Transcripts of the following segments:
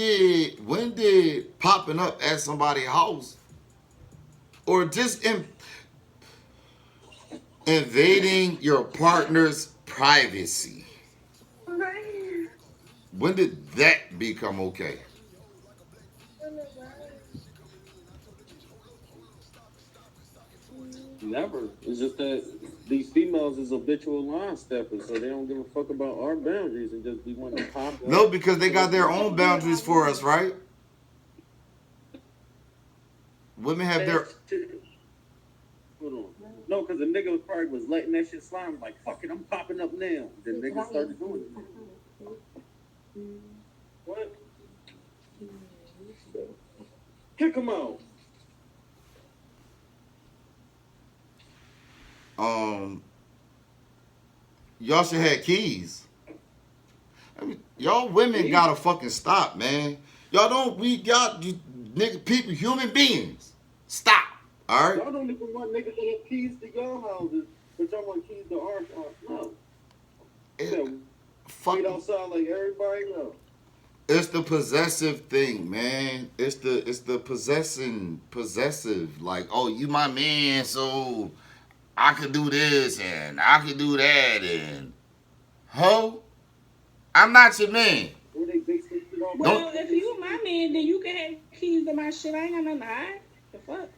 when did popping up at somebody's house or just invading your partner's privacy, when did that become okay? Never. It's just that these females is habitual line steppers, so they don't give a fuck about our boundaries and just be wanting to pop No, up. because they got their own boundaries for us, right? Women have That their. shit. Hold on. No, because the nigga probably was letting that shit slide. Like, fuck it, I'm popping up now. Then niggas started doing it. What? Kick him out. um y'all should have keys. I mean, y'all women See? gotta fucking stop, man. Y'all don't. We got you, nigga, people, human beings. Stop. All right. Y'all don't even want niggas to have keys to your houses, but y'all want keys to our house. No. It, So, fuck. we don't sound like everybody else. It's the possessive thing, man. It's the possessive. Like, oh, you my man, so I could do this and I could do that and ho, I'm not your man. Where they base this shit on Don't. Well, if you my man, then you can have keys to my shit. I ain't got nothing to hide. The fuck?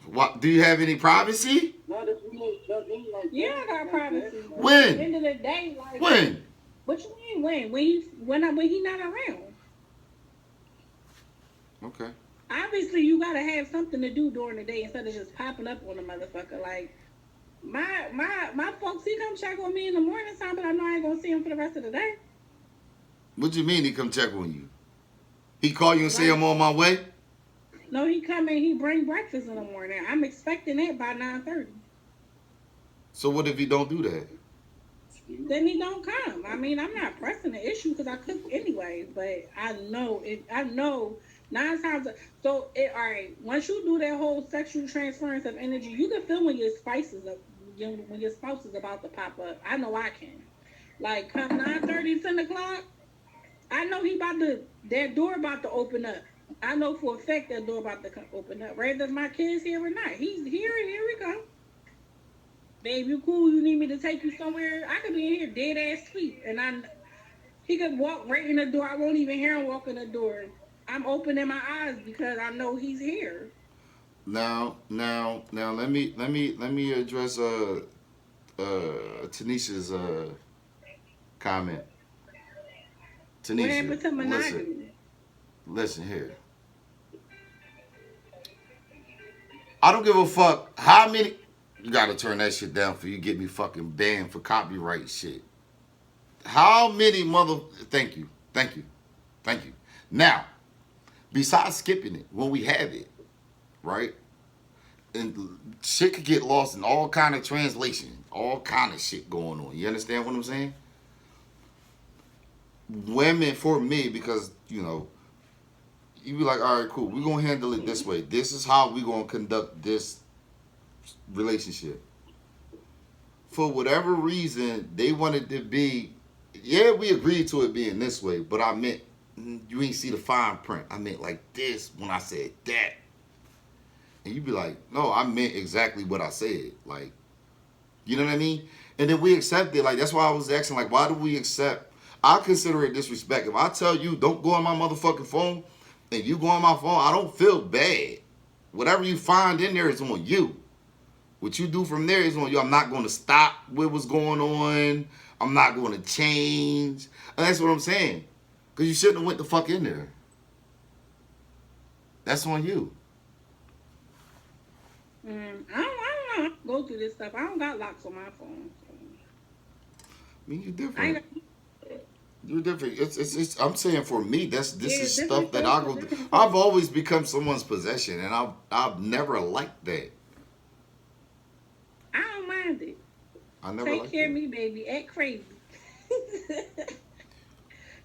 What? Do you have any privacy? not if you don't mean like Yeah, that. I got Like that. privacy. But at the When? end of the day, like, When? what you mean when? When he not around? Okay. Obviously, you gotta have something to do during the day instead of just popping up on a motherfucker. Like my folks, he come check on me in the morning time, but I know I ain't gonna see him for the rest of the day. What you mean he come check on you? He call you and say Like, I'm on my way? no, he come and he bring breakfast in the morning. I'm expecting it by 9:30. So what if he don't do that? Then he don't come. I mean, I'm not pressing the issue because I cook anyway. But I know it. I know nine times. So it all right. Once you do that whole sexual transference of energy, you can feel when your spice is up, when your spouse is about to pop up. I know I can. Like come 9:30, 10 o'clock, I know he about to that door about to open up. I know for a fact that door about to open up. Whether my kids here or not, he's here. Here we go. Babe, you cool? You need me to take you somewhere? I could be in here dead ass sleep, and he could walk right in the door. I won't even hear him walk in the door. I'm opening my eyes because I know he's here. Now let me address Tanisha's comment. What Tanisha, happened to listen, monogamy? listen here. I don't give a fuck how many. You gotta turn that shit down for you get me fucking banned for copyright shit. How many mother? Thank you, thank you, thank you. Now, besides skipping it when we have it, right? And shit could get lost in all kind of translation, all kind of shit going on. You understand what I'm saying? Women, for me, because you be like, all right, cool. We're gonna handle it this way. This is how we gonna conduct this relationship. For whatever reason, they wanted to be. Yeah, we agreed to it being this way, but I meant you ain't see the fine print. I meant like this when I said that, and you be like, no, I meant exactly what I said. Like, you know what I mean? And then we accept it. Like that's why I was asking, like, why do we accept? I consider it disrespect. If I tell you don't go on my motherfucking phone, and you go on my phone, I don't feel bad. Whatever you find in there is on you. What you do from there is on you. I'm not going to stop what was going on. I'm not going to change. And that's what I'm saying. Because you shouldn't have went the fuck in there. That's on you. I don't know. Go through this stuff. I don't got locks on my phone. So. I mean, you're I different. ain't You're different. It's I'm saying for me, this yeah, is stuff different that I folks, go through. different I've folks. always become someone's possession, and I've never liked that. I don't mind it. I never Take liked care of that. me, baby. Act crazy.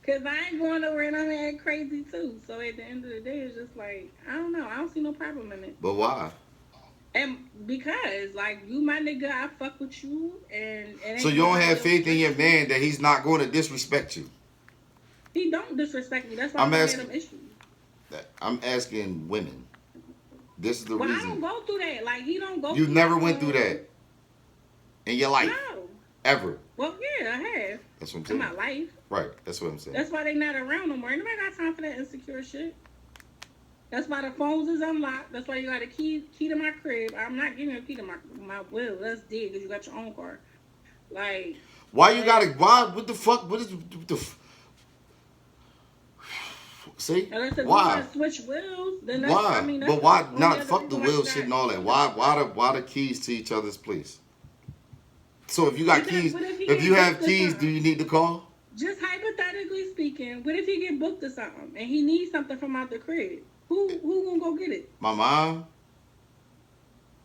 Cause I ain't going nowhere and I'm act crazy too. So at the end of the day, it's just like I don't know. I don't see no problem in it. But why? And because like you, my nigga, I fuck with you, and it So ain't you don't nobody have else faith in but your you. man that he's not going to disrespect you. He don't disrespect me. That's why I I'm don't have asking. them issues. I'm asking women. This is the Well, I don't reason. go through that. Like he don't go You through like never went through that in your life, no. ever. Well, yeah, I have That's what I'm in my saying. life. Right. That's what I'm saying. That's why they not around no more. Anybody got time for that insecure shit? That's why the phones is unlocked. That's why you got a key to my crib. I'm not giving you a key to my will. That's dead because you got your own car. Like, Why you but gotta? Why? What the fuck? What the see? unless if you Why? want to switch wills, then that's I Why? mean that's But the why only not? other Fuck the reason why you will shit got and all that. keys to the car. Why the keys to each other's place? So if you got Because keys, what if he if you get have booked or keys, do something? you need to call? Just hypothetically speaking, what if he get booked or something and he needs something from out the crib? Who gonna go get it? My mom.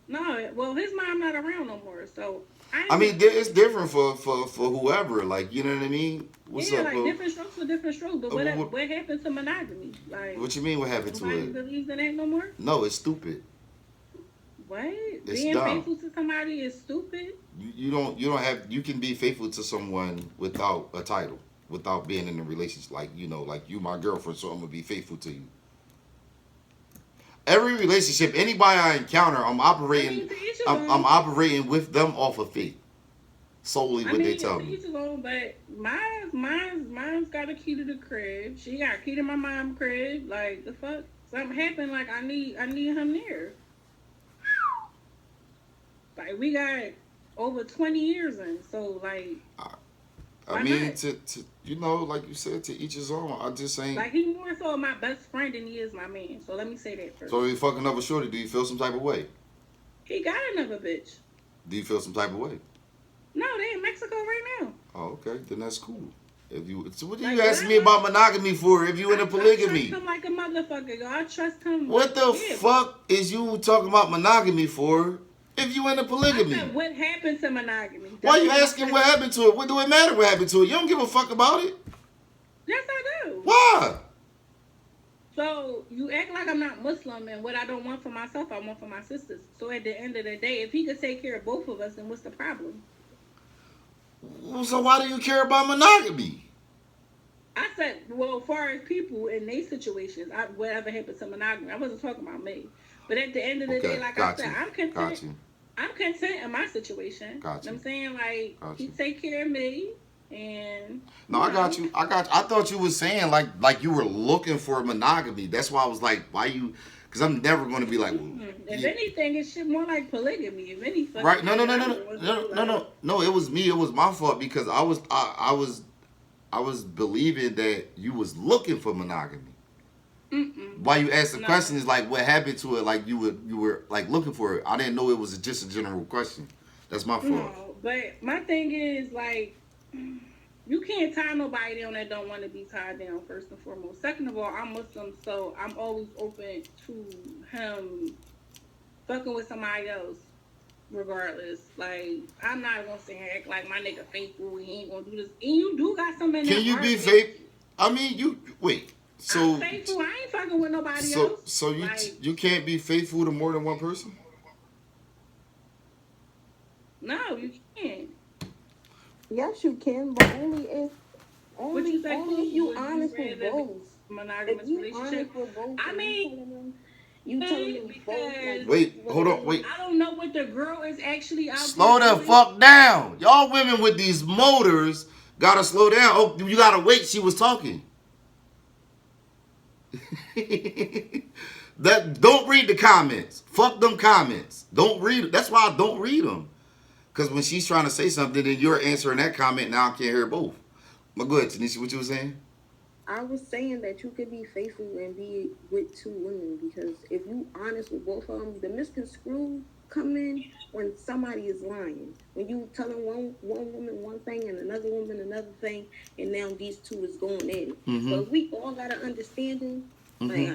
No, well his mom not around no more, so I I ain't. mean, it's different for whoever. Like, you know what I mean? What's Yeah, up, like bro? different strokes for different strokes. But what happened to monogamy? Like What you mean? What happened to nobody it? believes in that no more. No, it's stupid. What? It's Being dumb. faithful to somebody is stupid. You don't have you can be faithful to someone without a title, without being in a relationship. Like, like you my girlfriend, so I'm gonna be faithful to you. Every relationship, anybody I encounter, I mean, to each his I'm own. operating with them off of faith, solely I what they mean, tell to me. each his own. But mine's got a key to the crib. She got a key to my mom's crib. Like the fuck, something happened. Like I need him there. Like we got over 20 years in. So like, I, I why mean, not? to like you said, to each his own. I just ain't. Like he more so my best friend than he is my man. So let me say that So first. if you fucking up a shorty, do you feel some type of way? He got another bitch. Do you feel some type of way? No, they in Mexico right now. Oh, okay, then that's cool. If you, so what are you Like asking me whatever. about monogamy for? If you in a I trust polygamy, him like a motherfucker, yo. I trust him. what the Yeah. fuck is you talking about monogamy for? If you in a I polygamy, said, what happened to monogamy? why That's you what I'm asking what saying. happened to it? What do it matter what happened to it? You don't give a fuck about it. Yes, I do. Why? So you act like I'm not Muslim, and what I don't want for myself, I want for my sisters. So at the end of the day, if he could take care of both of us, then what's the problem? So why do you care about monogamy? I said, well, as far as people in their situations, whatever happened to monogamy, I wasn't talking about me. But at the end of the day, Okay, like I got said, you, I'm content. got you, I'm content in my situation. You know got what I'm you, saying? Like, got he you. take care of me, and, No, I got you. I thought you was saying like you were looking for monogamy. That's why I was like, why you? Because I'm never going to be like, well, if anything, it's shit more like polygamy. If any fucking right? No, no, thing, no, I'm no, no, going no, through, no, like, no, no. It was me. It was my fault because I was believing that you was looking for monogamy. Why you asked the no. question is like what happened to it? Like you were like looking for it. I didn't know it was just a general question. That's my fault. No, but my thing is like you can't tie nobody down that don't want to be tied down. First and foremost. Second of all, I'm Muslim, so I'm always open to him fucking with somebody else, regardless. Like I'm not gonna sit here and act like my nigga faithful. He ain't gonna do this. And you do got some in Can that you are be fake? faithful. I mean, you wait. I'm So faithful. I ain't fucking with nobody so else. so you Like you can't be faithful to more than one person? no, you can't. Yes, you can, but What you say, only if Pooh? you Would you honest with rather be both. If monogamous you honest relationship? with both, I and mean, you telling them both like because this is Wait, what hold it on, is. wait. I don't know what the girl is actually out there Slow the doing. fuck down. Y'all women with these motors gotta slow down. Oh, you gotta wait. She was talking. That don't read the comments. Fuck them comments. Don't read. That's why I don't read them. Cause when she's trying to say something, then you're answering that comment. Now I can't hear both. But go ahead, Tanisha. What you were saying? I was saying that you could be faithful and be with two women because if you honest with both of them, the misconstrued come in when somebody is lying. When you telling one woman one thing and another woman another thing, and now these two is going at it. Mm-hmm. So if we all got an understanding, like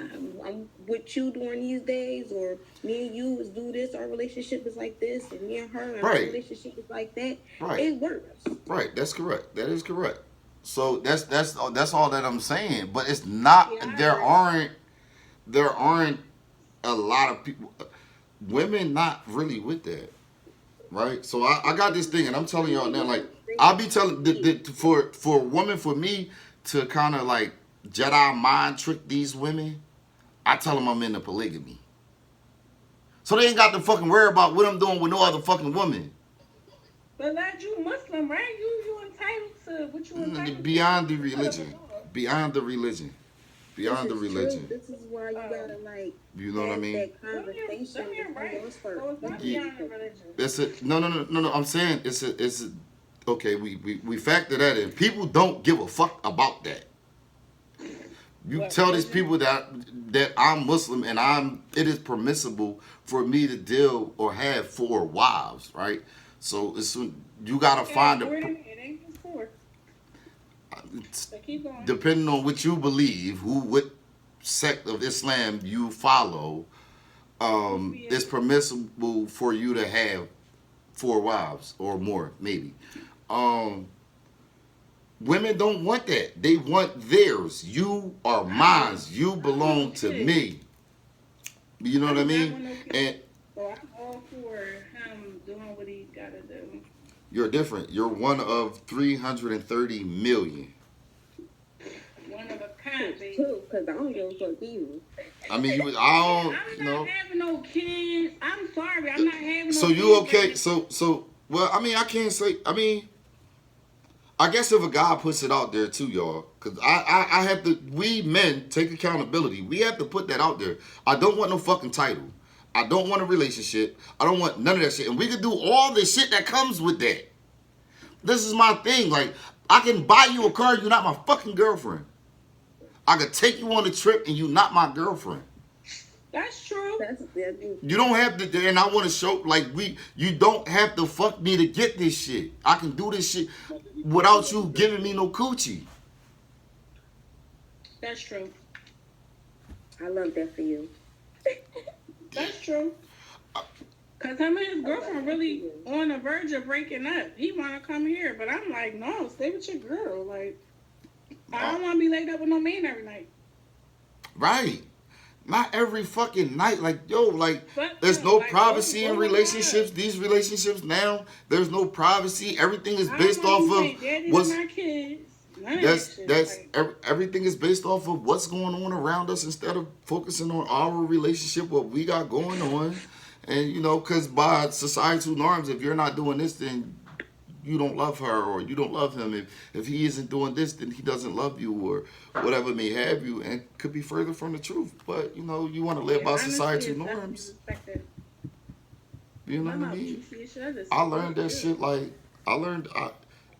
I'm with you during these days, or me and you is do this, our relationship is like this, and me and her, and our Right. relationship is like that. Right. It works. Right. That's correct. That is correct. So that's all that I'm saying. But it's not. Yeah, I There agree. aren't a lot of people. Women not really with that. Right. So I got this thing, and I'm telling y'all now. Like I'll be telling for a woman, for me, to kind of like Jedi mind trick these women, I tell them I'm into polygamy. So they ain't got to fucking worry about what I'm doing with no other fucking woman. But like you Muslim, right? You entitled to what you entitled Beyond to. the religion. Beyond the religion. Beyond the religion. This is why you gotta like You know what I mean? that conversation You're right. goes So first. it's not beyond the religion. It's a no. I'm saying it's a okay. We factor that in. People don't give a fuck about that. You What tell these religion? people that I'm Muslim and it is permissible for me to deal or have 4 wives, right? So you gotta find It ain't just four. So keep going. depending on what you believe, what sect of Islam you follow, it's permissible for you to have 4 wives or more, maybe. Women don't want that. They want theirs. You are mine. You belong to me. You know what I mean? And so I'm all for him doing what he gotta do. you're different. You're one of 330 million. One of a kind, baby. Too, because I don't give a fuck either. I mean, I'm not having no kids. I'm sorry, I'm not having no So kids. you okay? So well, I mean, I can't say. I mean, I guess if a guy puts it out there too, y'all, because I have to. We men take accountability. We have to put that out there. I don't want no fucking title. I don't want a relationship. I don't want none of that shit. And we can do all the shit that comes with that. This is my thing. Like, I can buy you a car. You're not my fucking girlfriend. I could take you on a trip and you're not my girlfriend. That's true. You don't have to, and I want to show, like, you don't have to fuck me to get this shit. I can do this shit without you giving me no coochie. That's true. I love that for you. That's true. Cause him and his girlfriend really on the verge of breaking up. He wanna come here, but I'm like, no, stay with your girl. Like, I don't wanna be laid up with no man every night. Right. Not every fucking night. Like, yo, like, But, there's no like, privacy in oh, relationships. God. These relationships now, there's no privacy. Everything is based I don't off want of daddy to what's my kids. None of that's that shit. Like, everything is based off of what's going on around us instead of focusing on our relationship, what we got going on. And you know, because by societal norms, if you're not doing this, then you don't love her or you don't love him. If he isn't doing this, then he doesn't love you or whatever may have you, and it could be further from the truth. But you know, you want to live by societal norms. You know what I mean? I learned that shit. Like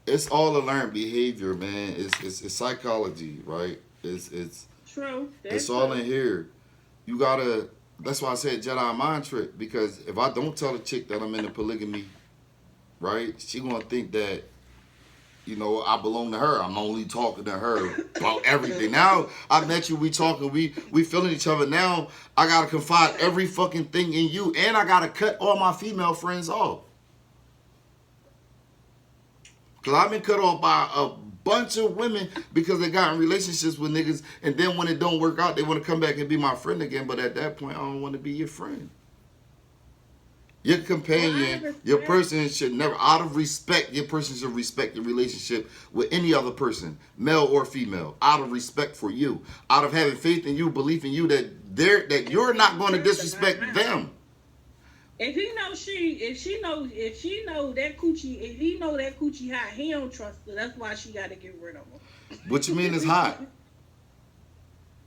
it's all a learned behavior, man. It's psychology, right? It's true. it's all in here. You gotta. That's why I said Jedi mind trick, because if I don't tell the chick that I'm into polygamy, right, she gonna think that, you know, I belong to her. I'm only talking to her about everything. Now I met you, we talking, we feeling each other. Now I gotta confide every fucking thing in you, and I gotta cut all my female friends off. Cause I've been cut off by a bunch of women because they got in relationships with niggas, and then when it don't work out, they want to come back and be my friend again. But at that point, I don't want to be your friend. Your companion, your person should never, out of respect, your person should respect your relationship with any other person, male or female, out of respect for you, out of having faith in you, belief in you that you're not going to disrespect them. If he know that coochie hot, he don't trust her. That's why she got to get rid of him. What you mean is hot?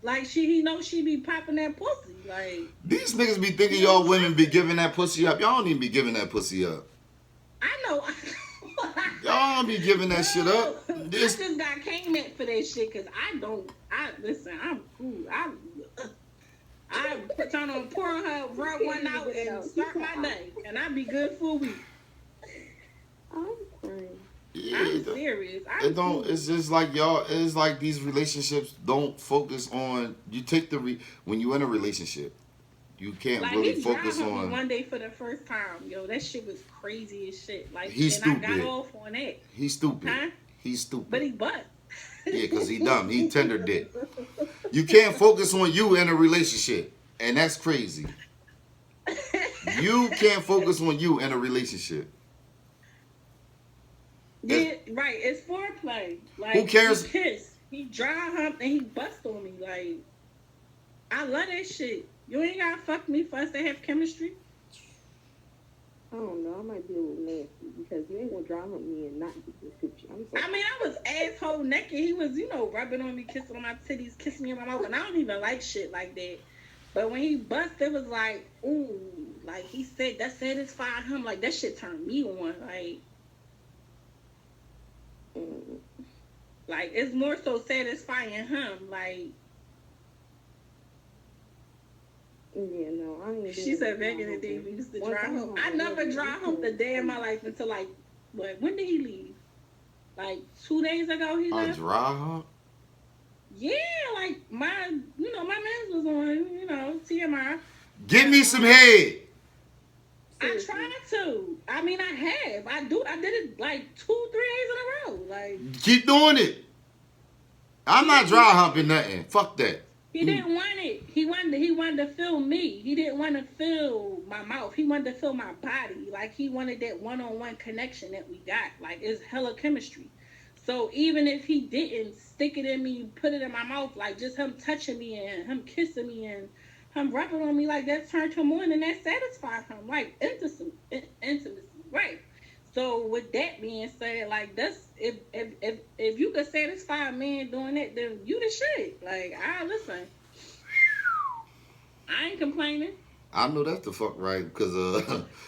Like he knows she be popping that pussy. Like these niggas be thinking y'all women be giving that pussy up. Y'all don't even be giving that pussy up. I know. Y'all don't be giving that shit up. I just got came at for that shit because listen. I'm cool. I turn on Pornhub, rub one out, and start my day, and I be good for a week. I'm crying. Yeah, I'm serious. It's just like y'all. It's like these relationships don't focus on. You take when you in a relationship, you can't like, really focus on. on. One day for the first time, yo, that shit was crazy as shit. Like, he's stupid. I got off on that. He's stupid. Huh? He's stupid. But he butt. Yeah, because he dumb. He tender dick. You can't focus on you in a relationship, and that's crazy. You can't focus on you in a relationship. Yeah, right. It's foreplay. Like, who cares? He He dry humped and he bust on me. Like, I love that shit. You ain't gotta fuck me for us to have chemistry. I don't know. I might be a little nasty because you ain't gonna dry hump me and not get this coochie. I'm sorry. I mean, I was asshole naked. He was, rubbing on me, kissing on my titties, kissing me in my mouth, and I don't even like shit like that. But when he bust, it was like, ooh, like he said, that satisfied him. Like that shit turned me on. Like it's more so satisfying him. Like, yeah, no, I ain't. She said back in the day we used to dry hump. I never dry humped a day in my life until like, what? When did he leave? Like 2 days ago he left. A dry hump? Yeah, like my man's was on, TMI. Give me some head. I tried to. I mean, I have. I did it like 2-3 days in a row. Like, keep doing it. I'm not dry humping nothing. Fuck that. He didn't want it. He wanted to feel me. He didn't want to feel my mouth. He wanted to feel my body. Like he wanted that one-on-one connection that we got. Like it's hella chemistry. So even if he didn't stick it in me, put it in my mouth, like just him touching me and him kissing me and him rubbing on me, like that turned him on and that satisfied him. Like intimacy. Right. So with that being said, like that's if you could satisfy a man doing that, then you the shit. Like listen, I ain't complaining. I know that's the fuck right because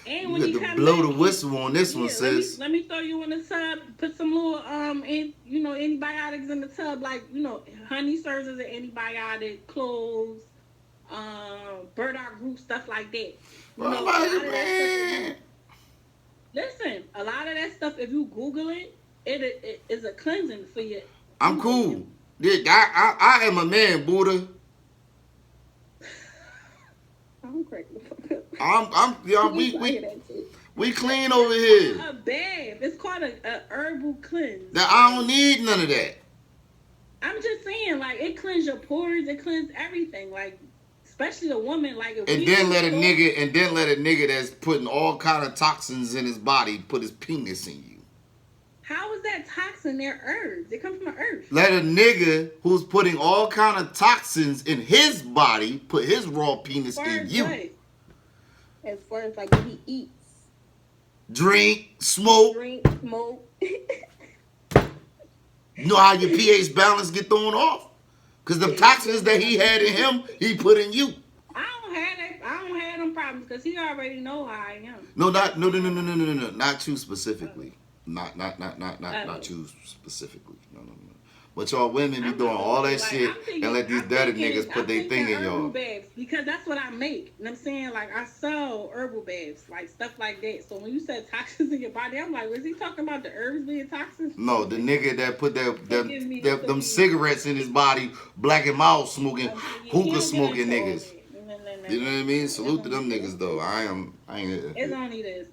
and you when got to blow the whistle on this one, sis. Let me throw you in the tub. Put some little antibiotics in the tub, like honey serves as an antibiotic, cloves, burdock root, stuff like that. Listen, a lot of that stuff, if you Google it, it is a cleansing for you. I'm cool. Yeah, I am a man, Buddha. I'm cracking the fuck up. We clean over here. A bath. It's called a herbal cleanse. That I don't need none of that. I'm just saying, like it cleans your pores, it cleans everything, like especially a woman, like. And then let a nigga that's putting all kind of toxins in his body put his penis in you. How is that toxin? They're herbs. They come from the earth. Let a nigga who's putting all kind of toxins in his body put his raw penis in you. What? As far as like what he eats. Drink, smoke. You know how your pH balance get thrown off? Because the toxins that he had in him, he put in you. I don't have them problems because he already know how I am. No, not you specifically. Not you specifically. No. But y'all women be doing all that shit and let these dirty niggas put their thing in y'all. Baths, because that's what I make. You know what I'm saying? Like, I sell herbal baths, like stuff like that. So when you said toxins in your body, I'm like, was he talking about the herbs being toxins? No, the nigga that put them cigarettes in his body, black and mild smoking, hookah smoking niggas. You know what I mean? Salute to them niggas though. I ain't. It's only this.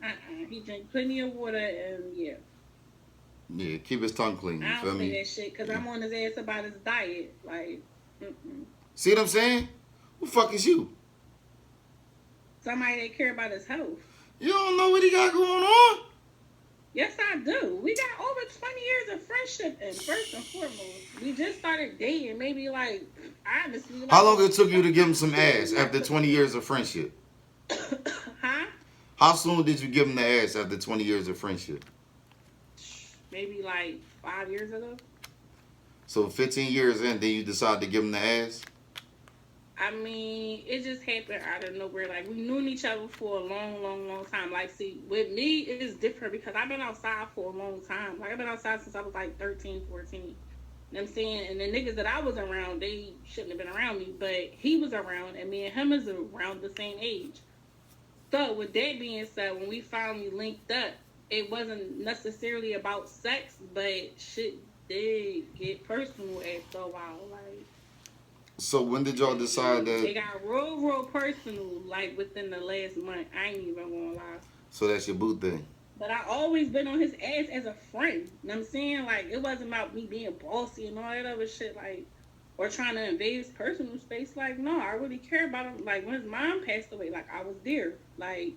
He drink plenty of water and yeah. Yeah, keep his tongue clean. You I feel don't me? say that shit because I'm on his ass about his diet. Like, see what I'm saying? Who the fuck is you? Somebody that care about his health. You don't know what he got going on? Yes, I do. We got over 20 years of friendship, and first and foremost, we just started dating. Maybe honestly. How long it took you to give him some ass after 20 years of friendship? Huh? How soon did you give him the ass after 20 years of friendship? Maybe like 5 years ago. So 15 years in, then you decide to give him the ass? I mean, it just happened out of nowhere. Like, we knew each other for a long time. Like, see, with me, it is different because I've been outside for a long time. Like, I've been outside since I was like 13, 14. You know what I'm saying? And the niggas that I was around, they shouldn't have been around me. But he was around, and me and him is around the same age. So, with that being said, when we finally linked up, it wasn't necessarily about sex, but shit did get personal after a while. Like, so when did y'all decide that? It got real personal, like within the last month. I ain't even gonna lie. So that's your boo thing. But I always been on his ass as a friend. You know what I'm saying? Like, it wasn't about me being bossy and all that other shit, like, or trying to invade his personal space. Like, no, I really care about him. Like, when his mom passed away, like, I was there. Like,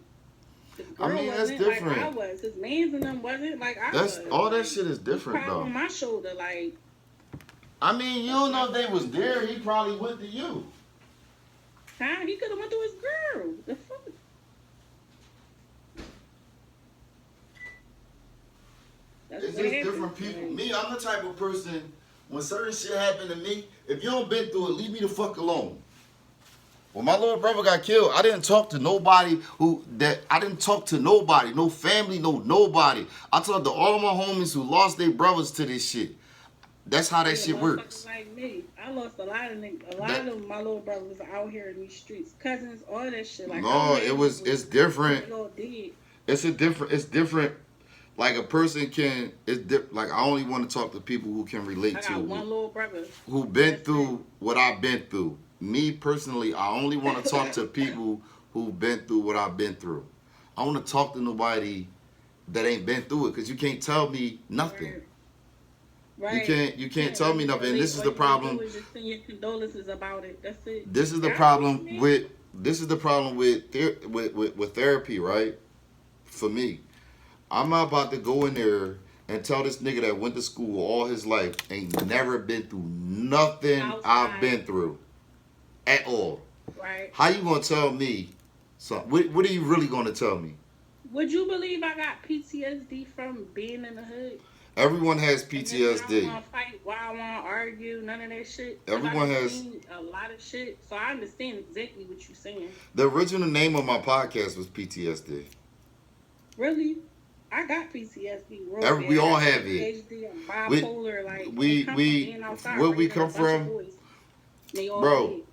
his girl that's wasn't different. like I was. His mans and them wasn't like I was. All that shit is different, though. On my shoulder, like. I mean, you don't know if they was there. He probably went to you. Huh? He could have went to his girl. The fuck? That's It's what just happened. different people. Me, I'm the type of person, when certain shit happen to me, if you don't been through it, leave me the fuck alone. When my little brother got killed, I didn't talk to nobody I didn't talk to nobody, no family, no nobody. I talked to all my homies who lost their brothers to this shit. That's how that shit works. Like me, I lost a lot of niggas. A lot That, of my little brothers are out here in these streets, cousins, all that shit. Like no, it's different. It's different. Like a person can, like I only want to talk to people who can relate I to got one little brother who been through what I've been through. Me personally, I only want to talk to people who've been through what I've been through. I want to talk to nobody that ain't been through it, because you can't tell me nothing. Right. You can't tell me nothing. And this is the problem. Just send your condolences about it. That's it. This is the problem with with therapy, right? For me, I'm not about to go in there and tell this nigga that went to school all his life ain't never been through nothing I've been through at all. Right. How you gonna tell me something? What are you really gonna tell me? Would you believe I got PTSD from being in the hood? Everyone has PTSD. I don't want to fight. Why I want to argue? None of that shit. Everyone has seen a lot of shit, so I understand exactly what you're saying. The original name of my podcast was PTSD. Really? I got PTSD. We all have it. PhD, I'm bipolar. Where we come from, bro.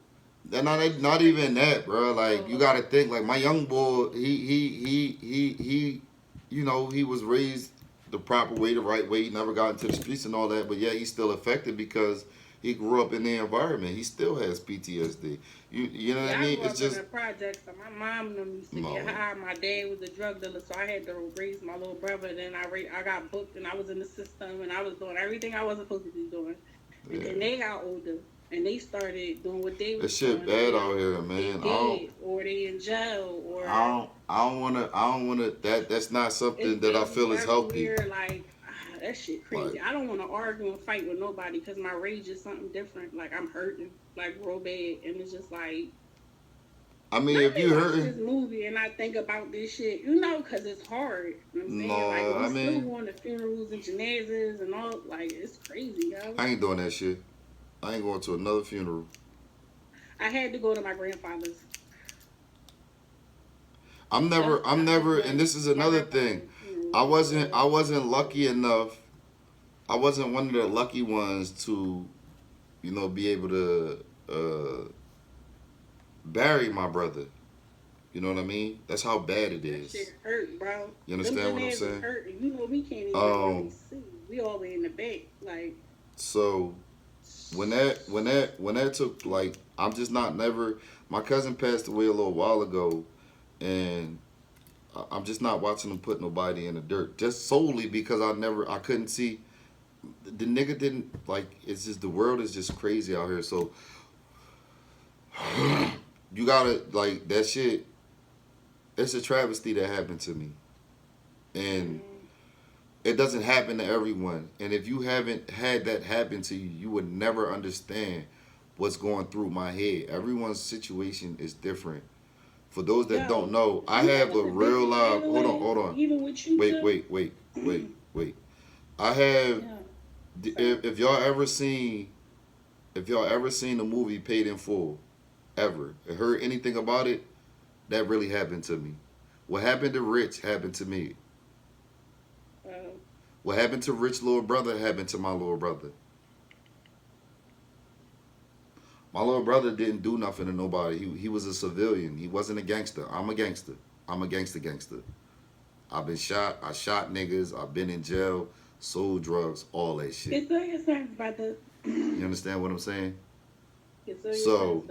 Not even that, bro. Like you gotta think. Like my young boy, he he was raised the proper way, the right way. He never got into the streets and all that, but yeah, he's still affected because he grew up in the environment. He still has PTSD. You know what I mean? It's just in the projects. So my mom and them used to get high. My dad was a drug dealer, so I had to raise my little brother. Then I got booked, and I was in the system, and I was doing everything I wasn't supposed to be doing. And then they got older, and they started doing what they was doing. That shit bad out here, man. Or they in jail, or I don't wanna. That's not something that I feel is healthy. Like that shit crazy. I don't want to argue and fight with nobody because my rage is something different. Like I'm hurting, like real bad, and it's just like. I mean, if you hurting this movie and I think about this shit, because it's hard. You know what I'm saying? Like, we still going to funerals and janazas and all. Like, it's crazy, yo. I ain't doing that shit. I ain't going to another funeral. I had to go to my grandfather's. I'm never, and this is another thing. I wasn't lucky enough. I wasn't one of the lucky ones to, be able to bury my brother. You know what I mean? That's how bad it is. That shit hurt, bro. You understand what I'm saying? Hurt. We can't even really see. We all the way in the back, like. So, when that took, like, I'm just not never. My cousin passed away a little while ago, and I'm just not watching him put nobody in the dirt, just solely because I couldn't see. The nigga didn't, like, it's just, the world is just crazy out here. So you gotta, like, that shit, it's a travesty that happened to me, and it doesn't happen to everyone. And if you haven't had that happen to you, you would never understand what's going through my head. Everyone's situation is different. For those that don't know, I have a real live. Hold on. Even with you. Wait. I have. If y'all ever seen the movie Paid in Full, ever heard anything about it, that really happened to me. What happened to Rich happened to me. What happened to Rich little brother happened to my little brother. My little brother didn't do nothing to nobody. He was a civilian. He wasn't a gangster. I'm a gangster. I'm a gangster. I've been shot. I shot niggas. I've been in jail. Sold drugs. All that shit. You understand what I'm saying? So,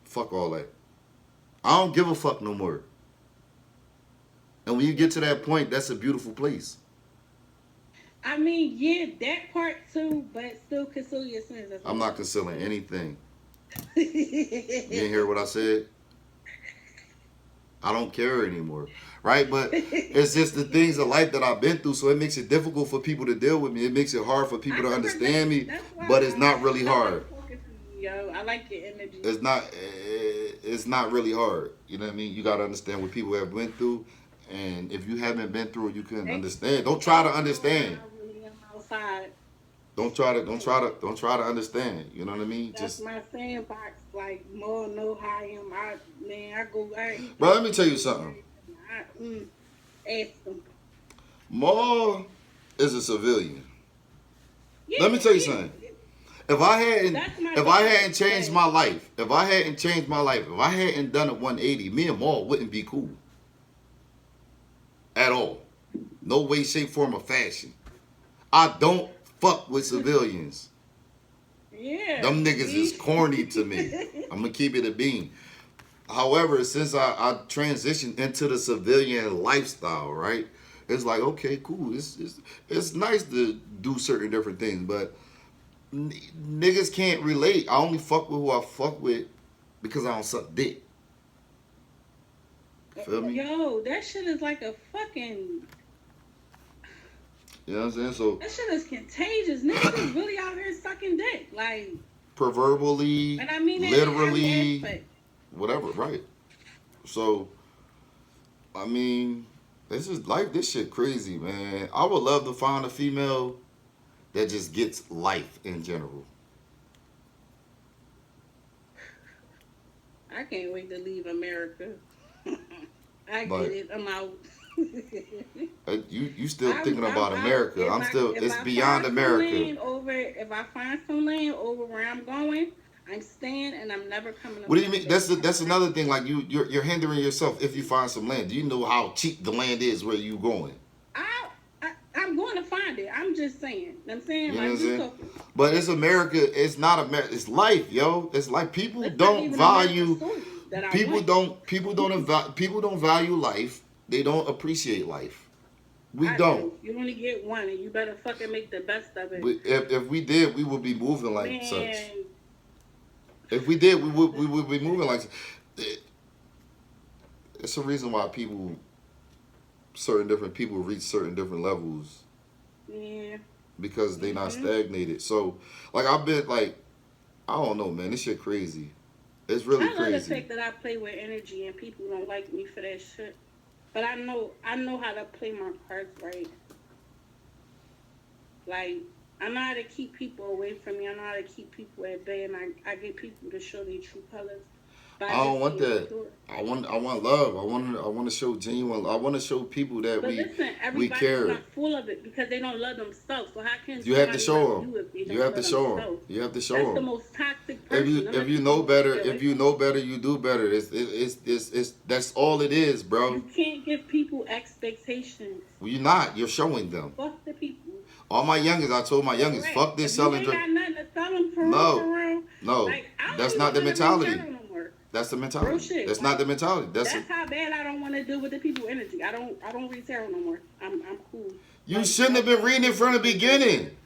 fuck all that. I don't give a fuck no more. And when you get to that point, that's a beautiful place. I mean, yeah, that part too, but still conceal your sins. I'm not concealing anything. You didn't hear what I said? I don't care anymore, right? But it's just the things of life that I've been through, so it makes it difficult for people to deal with me. It makes it hard for people to understand me, but it's not really hard. Yo, I like your energy. It's not. It's not really hard. You know what I mean? You gotta understand what people have went through, and if you haven't been through it, you couldn't understand. Don't try to understand. I really am outside. Don't try to understand. You know what I mean? That's my sandbox. Like more know how I am. I go. Bro, let me tell you something. Ask them. Maul is a civilian. Yeah, Let me tell you something. If I hadn't changed my life, if I hadn't done a 180, me and Maul wouldn't be cool. At all. No way, shape, form, or fashion. I don't fuck with civilians. Yeah. Them niggas is corny to me. I'm gonna keep it a bean. However, since I transitioned into the civilian lifestyle, right? It's like, okay, cool. It's nice to do certain different things, but niggas can't relate. I only fuck with who I fuck with because I don't suck dick. Feel me? Yo, that shit is like a fucking. You know what I'm saying? So that shit is contagious. Niggas is really out here sucking dick, like proverbially, and I mean literally, whatever, right? So, I mean, this is life. This shit crazy, man. I would love to find a female that just gets life in general. I can't wait to leave America. I get it. I'm out. You still thinking about America? It's beyond America. If I find some land over where I'm going, I'm staying and I'm never coming. What do you mean? That's another thing. Like you're hindering yourself if you find some land. Do you know how cheap the land is where you going? I'm going to find it. I'm just saying. I'm saying, you know what I'm saying? But it's America. It's not America. It's life, yo. It's like people don't value. People don't value life. They don't appreciate life. We don't. You only get one, and you better fucking make the best of it. If we did, we would be moving like such. If we did, we would be moving like. It's a reason why certain different people reach certain different levels. Yeah. Because they not stagnated. So, like I've been like, I don't know, man. This shit crazy. It's really crazy. I love the fact that I play with energy and people don't like me for that shit. But I know how to play my cards right. Like, I know how to keep people away from me. I know how to keep people at bay, and I get people to show their true colors. I don't want that. I want love. I want to show genuine. I want to show people that we care. Everybody's not full of it because they don't love themselves. So how can you have to show them? You have to show them. You have to show them. That's the most toxic person. If you know better, you do better. It's that's all it is, bro. You can't give people expectations. Well, you're not. You're showing them. Fuck the people. All my youngest, I told my youngest, fuck this selling drink. You ain't got nothing to tell them for real. No, like, that's not the mentality. That's the mentality. That's not the mentality. That's how bad I don't want to deal with the people energy. I don't read tarot no more. I'm cool. You shouldn't have been reading it from the beginning.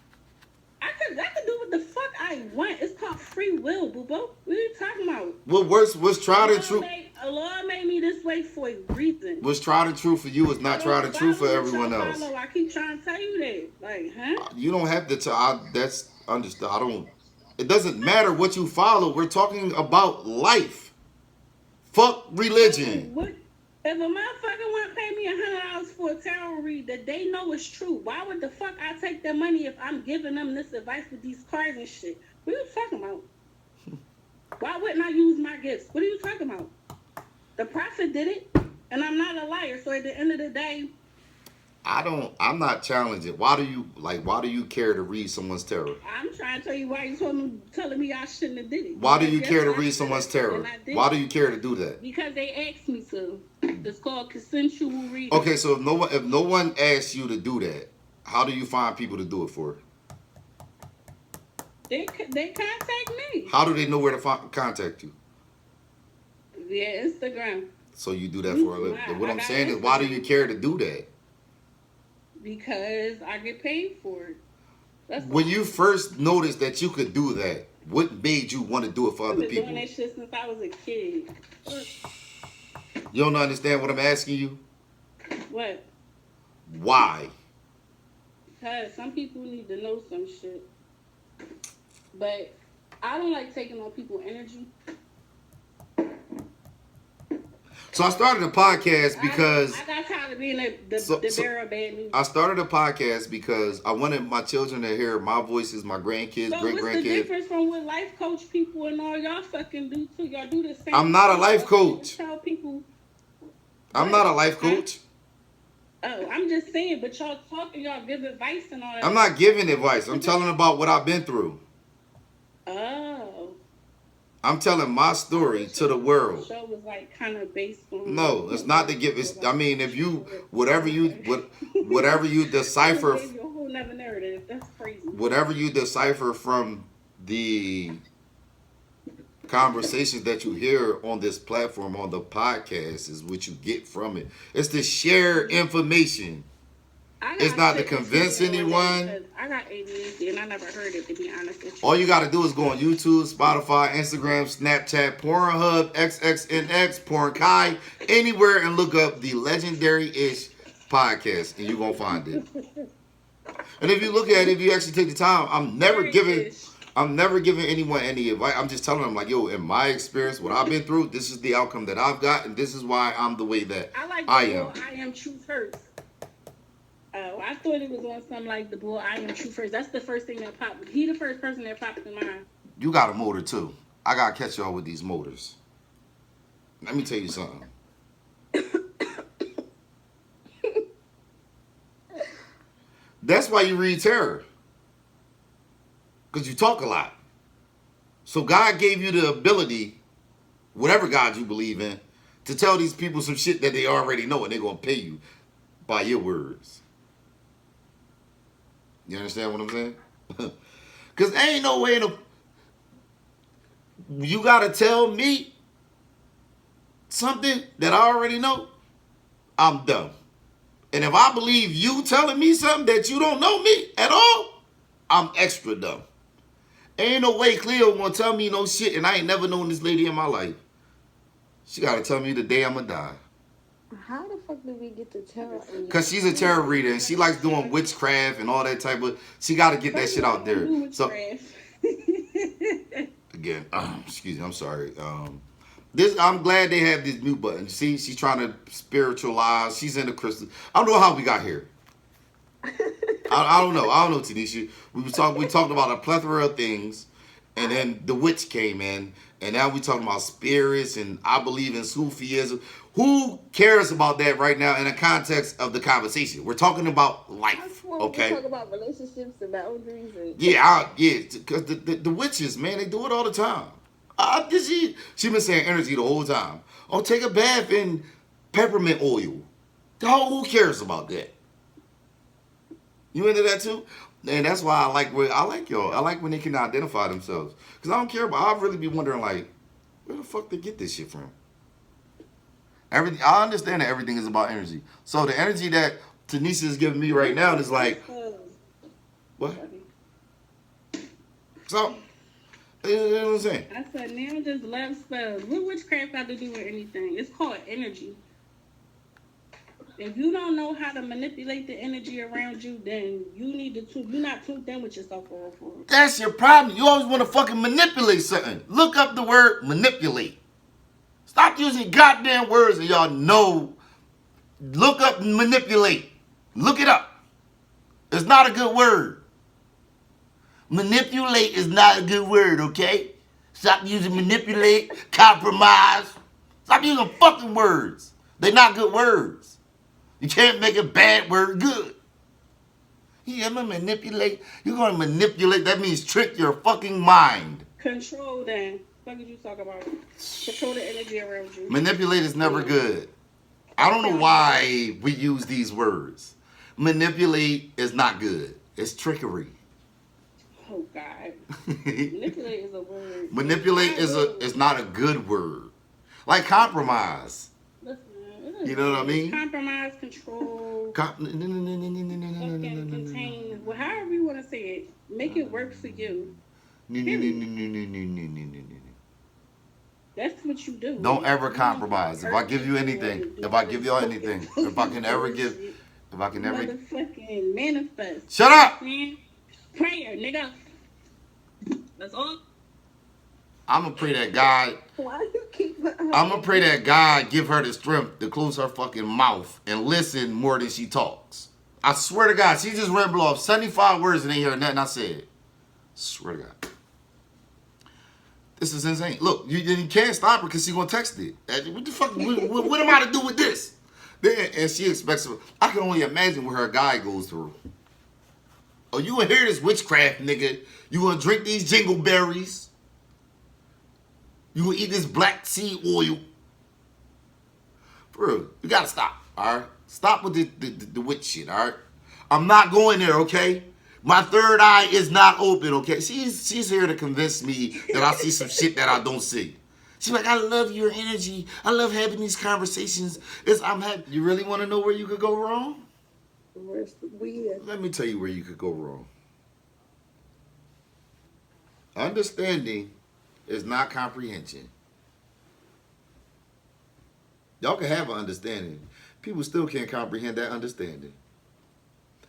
I could do what the fuck I want. It's called free will, boo boo. What are you talking about? What works was tried and true. The Lord made me this way for a reason. What's tried and true for you is not tried and true for everyone else. I keep trying to tell you that. Like, huh? You don't have to tell. That's understood. I don't. It doesn't matter what you follow. We're talking about life. Fuck religion. What? If a motherfucker want to pay me $100 for a tarot read that they know is true, why would the fuck I take their money if I'm giving them this advice with these cards and shit? What are you talking about? Why wouldn't I use my gifts? What are you talking about? The prophet did it, and I'm not a liar. So at the end of the day, I'm not challenging. Why do you care to read someone's tarot? I'm trying to tell you why you telling me I shouldn't have did it. Why do you care to read someone's tarot? Why do you care to do that? Because they asked me to. It's called consensual reading. Okay, so if no one asks you to do that, how do you find people to do it for? They contact me. How do they know where to contact you? Via Instagram. So you do that for a living. What I'm saying is, why do you care to do that? Because I get paid for it. When you first noticed that you could do that, what made you want to do it for other people? I've been doing that shit since I was a kid. You don't understand what I'm asking you? What? Why? Because some people need to know some shit. But I don't like taking on people's energy. So I started a podcast because I got tired of being the bearer of bad news. I started a podcast because I wanted my children to hear my voices, my grandkids, so great what's grandkids. the difference from what life coach people and all y'all fucking do too? Y'all do the same. I'm not a life coach. Tell people. I'm not a life coach. Oh, I'm just saying, but y'all talking, y'all give advice and all that. I'm not giving advice. I'm telling about what I've been through. Oh. I'm telling my story to the world. The show was like kind of based on. No, it's not to give. It's, I mean, if you whatever you decipher. You a whole nother narrative. That's crazy. Whatever you decipher from the conversations that you hear on this platform on the podcast is what you get from it. It's to share information. It's not to convince anyone. I got ADHD and I never heard it, to be honest with you. All you got to do is go on YouTube, Spotify, Instagram, Snapchat, Pornhub, XXNX, Pornkai, anywhere, and look up the Legendary-ish podcast, and you're going to find it. And if you look at it, if you actually take the time, I'm never giving anyone any advice. I'm just telling them, like, yo, in my experience, what I've been through, this is the outcome that I've got, and this is why I'm the way that I am. I am truth hurts. Oh, I thought it was on something like the bull. I am true first. That's the first thing that popped. He the first person that popped in mind. You got a motor too. I gotta catch y'all with these motors. Let me tell you something. That's why you read terror. Because you talk a lot. So God gave you the ability, whatever God you believe in, to tell these people some shit that they already know and they're gonna pay you by your words. You understand what I'm saying? Because ain't no way to... You got to tell me something that I already know. I'm dumb. And if I believe you telling me something that you don't know me at all, I'm extra dumb. Ain't no way Cleo gonna tell me no shit and I ain't never known this lady in my life. She got to tell me the day I'm going to die. How the fuck did we get to tell? Because she's a tarot reader and she likes doing witchcraft and all that type of... She got to get that shit out there. So, again, excuse me, I'm sorry. I'm glad they have this mute button. See, she's trying to spiritualize. She's in the crystal. I don't know how we got here. I don't know. I don't know, Tanisha. We talked about a plethora of things, and then the witch came in, and now we talking about spirits, and I believe in Sufism. Who cares about that right now in the context of the conversation? We're talking about life, okay? We talk about relationships and boundaries. And yeah, because the witches, man, they do it all the time. She been saying energy the whole time. Oh, take a bath in peppermint oil. Who cares about that? You into that too? And that's why I like y'all. I like when they can identify themselves. Because I don't care about... I'll really be wondering, like, where the fuck they get this shit from? I understand that everything is about energy. So the energy that Tanisha is giving me right now is like... What? So... You know what I'm saying? I said, now just love spells. What witchcraft got to do with anything? It's called energy. If you don't know how to manipulate the energy around you, then you need to you're not tuned in with yourself for real. That's your problem. You always want to fucking manipulate something. Look up the word manipulate. Stop using goddamn words that y'all know. Look up manipulate. Look it up. It's not a good word. Manipulate is not a good word, okay? Stop using manipulate, compromise. Stop using fucking words. They're not good words. You can't make a bad word good. Yeah, I'm gonna manipulate. You're gonna manipulate. That means trick your fucking mind. Control then. What did you talk about? Control the energy around you. Manipulate is never good. I don't know why we use these words. Manipulate is not good. It's trickery. Oh God. Manipulate is a word. Manipulate is not a good word. Like compromise. Listen, you know what I mean? Compromise, control, contain. Well, however you want to say it, make it work for you. That's that's what you do. Don't ever You compromise. If I give you anything, if I give y'all anything, if I can ever give, if I can ever motherfucking manifest. shut up. Prayer, nigga. That's all. I'm gonna pray that God. Why you keep? I'm gonna pray that God give her the strength to close her fucking mouth and listen more than she talks. I swear to God, she just rambled off 75 words and ain't heard nothing I said. Swear to God. This is insane. Look, you can't stop her because she's gonna text it. What the fuck? What am I to do with this? Then, and she expects. I can only imagine what her guy goes through. Oh, you gonna hear this witchcraft, nigga? You gonna drink these jingle berries? You gonna eat this black seed oil? Bro, you gotta stop. All right, stop with the witch shit. All right, I'm not going there. Okay. My third eye is not open, okay? She's here to convince me that I see some shit that I don't see. She's like, I love your energy. I love having these conversations. I'm happy. You really want to know where you could go wrong? Where's the weird? Let me tell you where you could go wrong. Understanding is not comprehension. Y'all can have an understanding. People still can't comprehend that understanding.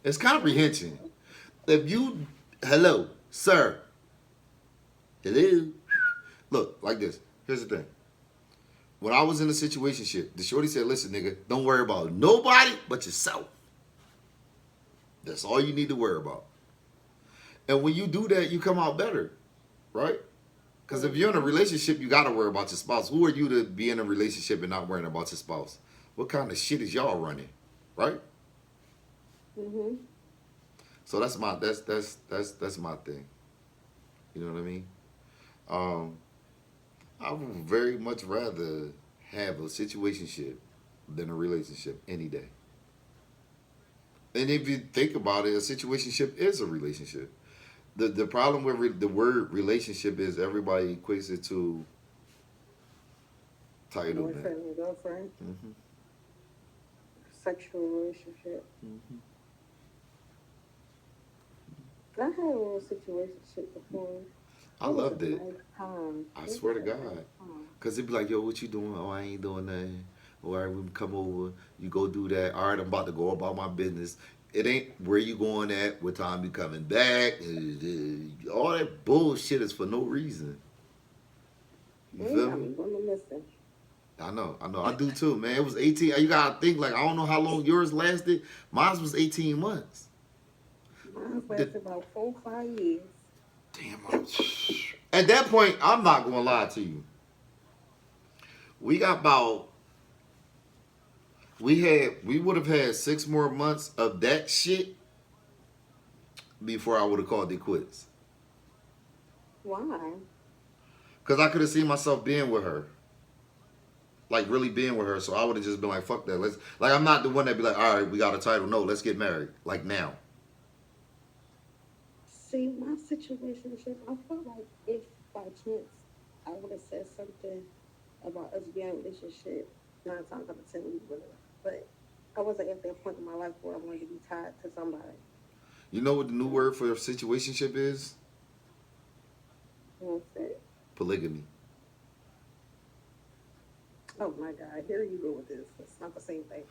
It's comprehension. If you, hello, sir. Hello. Look, like this. Here's the thing. When I was in a situationship, the shorty said, listen, nigga, don't worry about nobody but yourself. That's all you need to worry about. And when you do that, you come out better, right? Because if you're in a relationship, you got to worry about your spouse. Who are you to be in a relationship and not worrying about your spouse? What kind of shit is y'all running, right? Mm-hmm. So that's my thing. You know what I mean? I would very much rather have a situationship than a relationship any day. And if you think about it, a situationship is a relationship. The problem with the word relationship is everybody equates it to title. Boyfriend and girlfriend. Mm-hmm. Sexual relationship. Mm-hmm. I had a little situationship before. I loved it. Nice I swear to God. Because it'd be like, yo, what you doing? Oh, I ain't doing nothing. All right, we come over. You go do that. All right, I'm about to go about my business. It ain't where you going at, what time you coming back. All that bullshit is for no reason. You feel me? I'm gonna listen. I know. I do too, man. It was 18. You gotta think, like, I don't know how long yours lasted. Mine was 18 months. Mine lasted about 4 or 5 years. Damn. At that point, I'm not gonna lie to you. We would have had 6 more months of that shit before I would have called it quits. Why? Because I could have seen myself being with her. Like, really being with her. So I would have just been like, fuck that. I'm not the one that be like, all right, we got a title. No, let's get married. Like, now. See, my situationship, I felt like if by chance I would have said something about us being in a relationship, 9 times out of 10 we would have. But I wasn't at that point in my life where I wanted to be tied to somebody. You know what the new word for situationship is? What's that? Polygamy. Oh my God, here you go with this. It's not the same thing.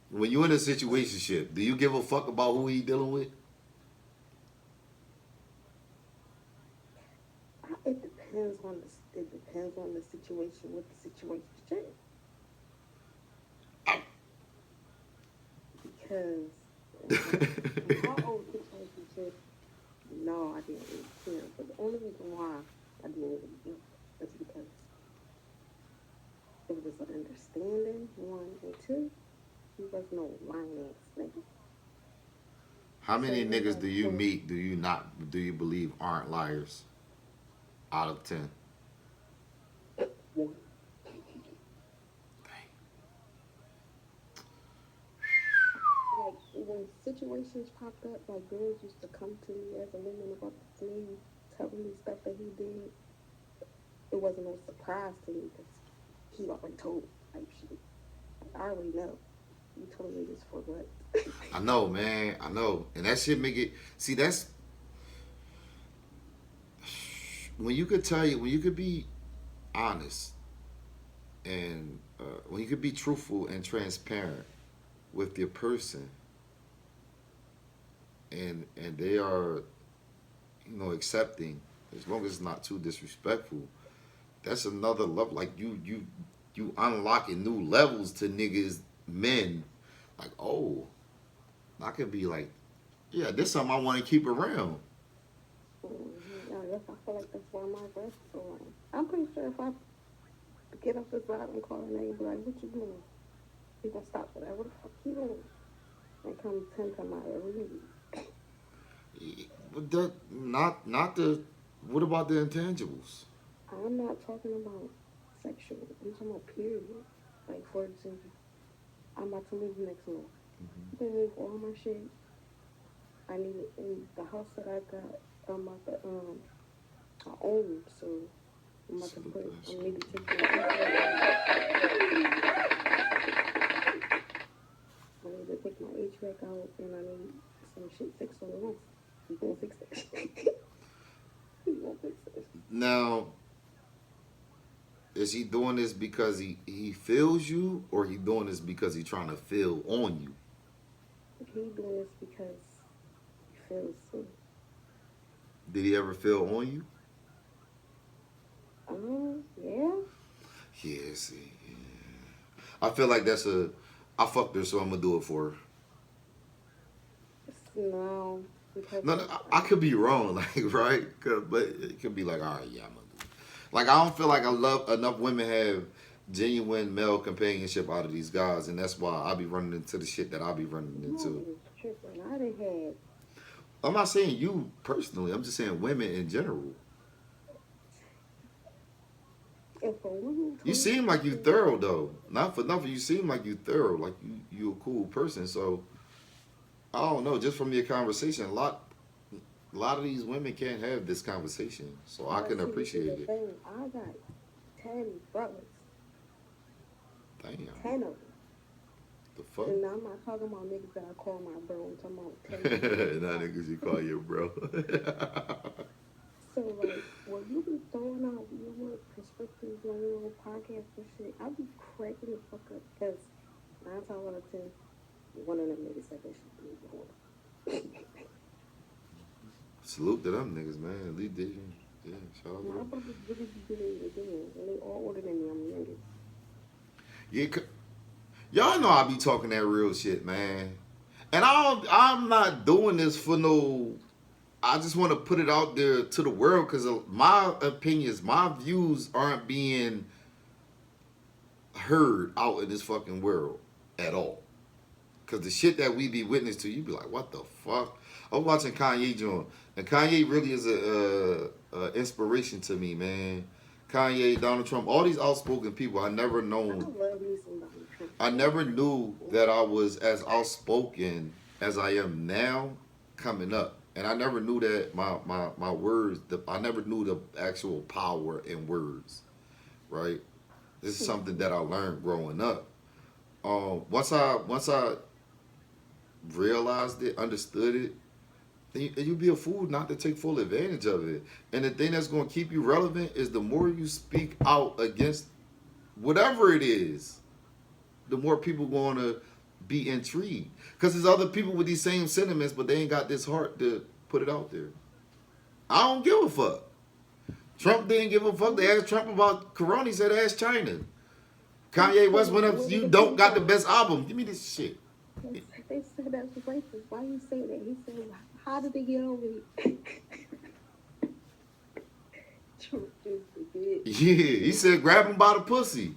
When you're in a situationship, do you give a fuck about who he dealing with? It depends on the situation with the situationship. Because in my old situationship, no, I didn't really care. But the only reason why I didn't really care is because it was an understanding, 1 and 2. He was no lying ass nigga. How many niggas do you meet, do you believe aren't liars? Out of 10. 1. Like, when situations popped up, like, girls used to come to me as a woman about me, telling me stuff that he did. It wasn't no surprise to me because he already told me type shit. I already know. You told me this for what? I know, man. I know. And that shit make it... See, that's... when you could be honest and when you could be truthful and transparent with your person, and they are, accepting, as long as it's not too disrespectful, that's another level. Like you unlocking new levels to niggas, men. Like, oh, I could be like, yeah, this something I want to keep around. Yeah, I feel like that's why my breath so long. I'm pretty sure if I get off this ride and call her name, be like, what you doing? You gonna stop for that? What the fuck you doing? And come 10 to my room. But that not the. What about the intangibles? I'm not talking about sexual. I'm talking about period. Like, for example, I'm about to move next month. I'm gonna move all my shit. I need it in the house that I got. I'm about to I own, so I'm about to put. I need to take my. I need to take my HVAC out, and I need some shit fixed on the roof. You gonna fix that shit? You gonna fix that? Now, is he doing this because he feels you, or he doing this because he trying to feel on you? He doing this because he feels so. Did he ever feel on you? Yeah. Yeah, see. Yeah. I feel like that's a. I fucked her, so I'm gonna do it for her. No, because No, I could be wrong, like right, but it could be like, all right, yeah, I'm gonna do it. Like I don't feel like I love enough women have genuine male companionship out of these guys, and that's why I be running into the shit that I be running into. tripping. I done had. I'm not saying you personally. I'm just saying women in general. If a woman You seem like you thorough though. Not for nothing. You seem like you thorough. Like you a cool person. So I don't know. Just from your conversation, a lot of these women can't have this conversation. So I can appreciate it. I got 10 brothers. Damn. 10 of them. The fuck? And I'm not talking about niggas that I call my bro. I'm talking about 10. Not niggas you call your bro. So, like, when you be throwing out your little perspectives on your little podcast and shit, I be cracking the fuck up because 9 times out of 10, one of them niggas said that shit to me before. Salute to them niggas, man. Lee did. Yeah, shout out to My them. brothers really be doing it again, and they all older than me. I'm the youngest. Yeah, y'all know I be talking that real shit, man. And I'm not doing this for no. I just want to put it out there to the world because my opinions, my views aren't being heard out in this fucking world at all. Because the shit that we be witness to, you be like, what the fuck? I was watching Kanye joint, and Kanye really is a inspiration to me, man. Kanye, Donald Trump, all these outspoken people, I never known. I love me some Donald Trump. I never knew that I was as outspoken as I am now coming up. And I never knew that my words, I never knew the actual power in words, right? This is something that I learned growing up. Once I realized it, understood it, then you'd be a fool not to take full advantage of it. And the thing that's going to keep you relevant is the more you speak out against whatever it is, the more people going to be intrigued. Because there's other people with these same sentiments, but they ain't got this heart to put it out there. I don't give a fuck. Trump didn't give a fuck. They asked Trump about Corona. He said, ask China. Kanye West went up, you don't got the best album. Give me this shit. They said that's racist. Why you say that? He said, how did they get over here? Trump is the bitch. Yeah, he said, grab him by the pussy.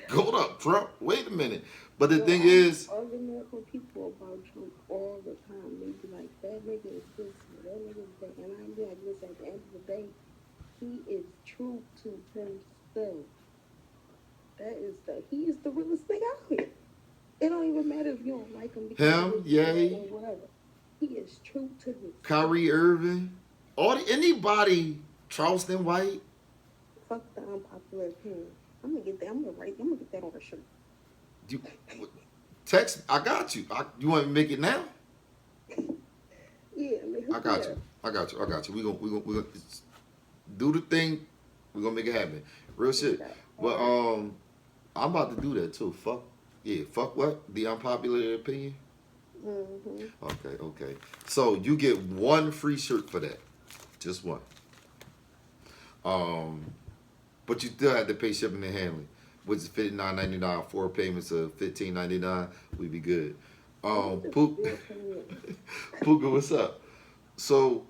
Hold up, Trump. Wait a minute. But the thing is, argument with people about Trump all the time. They be like, that nigga is this, that nigga is that. And I be like, listen, at the end of the day, he is true to himself. He is the realest thing out here. It don't even matter if you don't like him. Him, Ye, or whatever. He is true to himself. Kyrie Irving, anybody, Charleston White. Fuck the unpopular opinion. I'm gonna get that on a shirt. Text, I got you. You want me to make it now? Yeah, I got you. I got you. I got you. We gonna do the thing. We gonna make it happen. Real shit. But I'm about to do that too. Fuck yeah. Fuck what? The unpopular opinion. Mm-hmm. Okay. Okay. So you get one free shirt for that. Just one. Um, but you still have to pay shipping and handling, which is $59.99. 4 payments of $15.99. We be good. Puka, what's up? So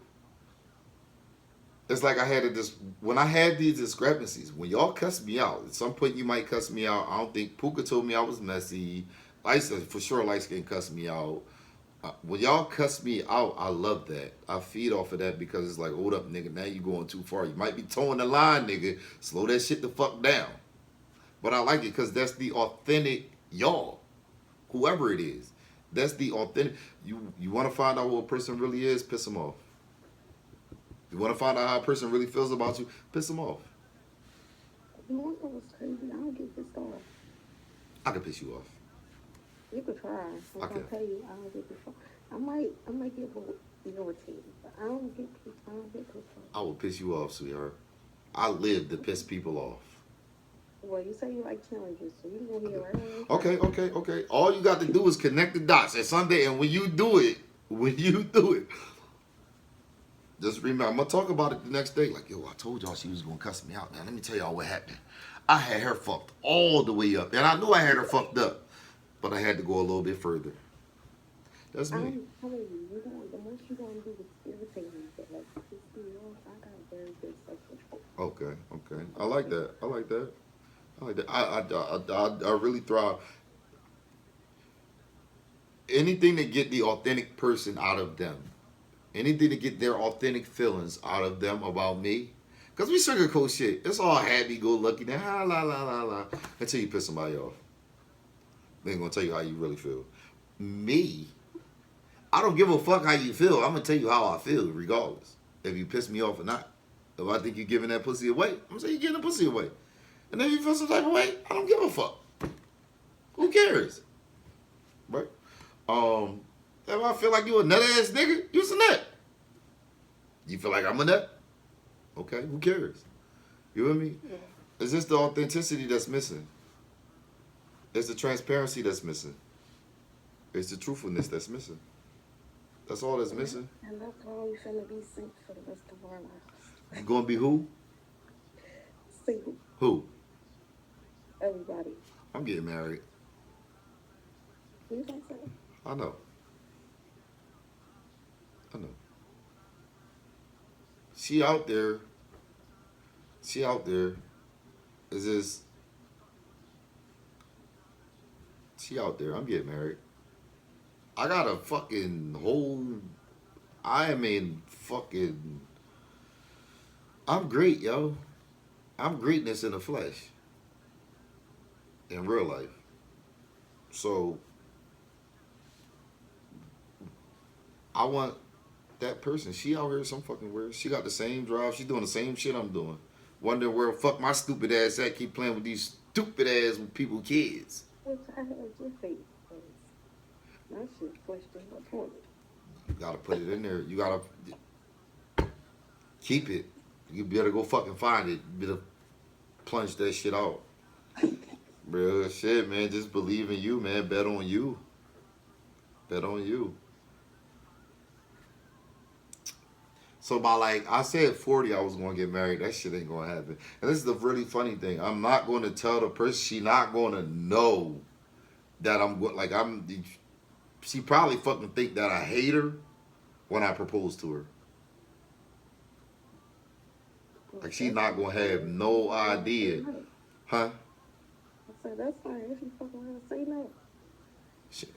it's like I had this when I had these discrepancies. When y'all cuss me out, at some point you might cuss me out. I don't think Puka told me I was messy. For sure, light skin cuss me out. When y'all cuss me out, I love that. I feed off of that because it's like, hold up, nigga, now you going too far. You might be towing the line, nigga. Slow that shit the fuck down. But I like it because that's the authentic y'all, whoever it is. That's the authentic. You want to find out what a person really is, piss them off. You want to find out how a person really feels about you, piss them off. You want to know what's crazy? I don't get pissed off. I can piss you off. You could try. I'm gonna tell you, I don't get pissed off. I might get a little irritated, but I don't get pissed off. I will piss you off, sweetheart. I live to piss people off. Well, you say you like challenges, so you gonna hear right on. Okay. All you got to do is connect the dots at Sunday, and when you do it, just remember, I'm gonna talk about it the next day. Like, yo, I told y'all she was gonna cuss me out. Now let me tell y'all what happened. I had her fucked all the way up, and I knew I had her fucked up, but I had to go a little bit further. That's me. I'm telling you, the most you're gonna do is irritate me. But like, I got a very good self-control. Okay. I like that. I really thrive. Anything to get the authentic person out of them. Anything to get their authentic feelings out of them about me. Because we sugarcoat shit. It's all happy-go-lucky. Now, la. Until you piss somebody off. They ain't going to tell you how you really feel. Me, I don't give a fuck how you feel. I'm going to tell you how I feel regardless. If you piss me off or not. If I think you're giving that pussy away, I'm going to say you're giving the pussy away. And if you feel some type of way, I don't give a fuck. Who cares? Right? If I feel like you a nut ass nigga, you's a nut. You feel like I'm a nut? Okay, who cares? You with me? Yeah. It's just the authenticity that's missing. It's the transparency that's missing. It's the truthfulness that's missing. That's all that's missing. And that's why we finna be single for the rest of our lives. You gonna be who? Single. Who? Everybody. I'm getting married. You think so? I know. She out there. Is this? She out there. I'm getting married. I got a fucking whole. I am in fucking. I'm great, yo. I'm greatness in the flesh. In real life. So. I want that person. She out here some fucking weird. She got the same drive. She doing the same shit I'm doing. Wondering where the fuck my stupid ass at. Keep playing with these stupid ass people kids. Which I had your face. That shit question reported. You gotta put it in there. You gotta keep it. You better go fucking find it. You better plunge that shit out. Real shit, man. Just believe in you, man. Bet on you. So by like I said 40 I was gonna get married. That shit ain't gonna happen. And this is the really funny thing. I'm not gonna tell the person. She not gonna know that she probably fucking think that I hate her when I propose to her. Like she's not gonna have no idea. Huh? I said that's fine if you fucking wanna say no. Shit.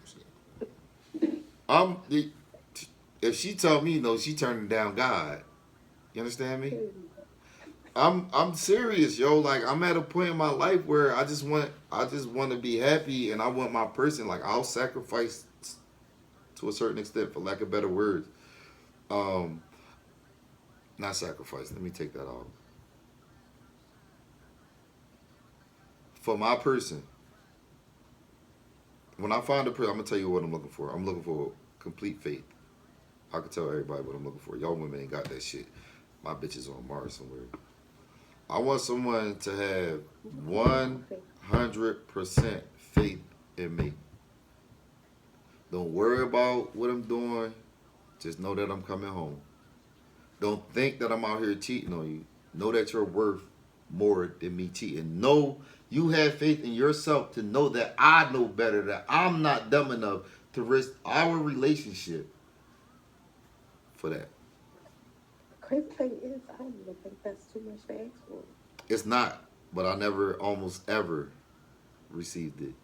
If she tell me no, she turning down God. You understand me? I'm serious, yo. Like I'm at a point in my life where I just want to be happy, and I want my person. Like I'll sacrifice to a certain extent, for lack of better words. Not sacrifice. Let me take that off. For my person, when I find a person, I'm gonna tell you what I'm looking for. I'm looking for complete faith. I can tell everybody what I'm looking for. Y'all women ain't got that shit. My bitch is on Mars somewhere. I want someone to have 100% faith in me. Don't worry about what I'm doing. Just know that I'm coming home. Don't think that I'm out here cheating on you. Know that you're worth more than me cheating. Know you have faith in yourself to know that I know better, that I'm not dumb enough to risk our relationship for that. Crazy thing is, I don't even think that's too much to ask for. It's not, but I never almost ever received it.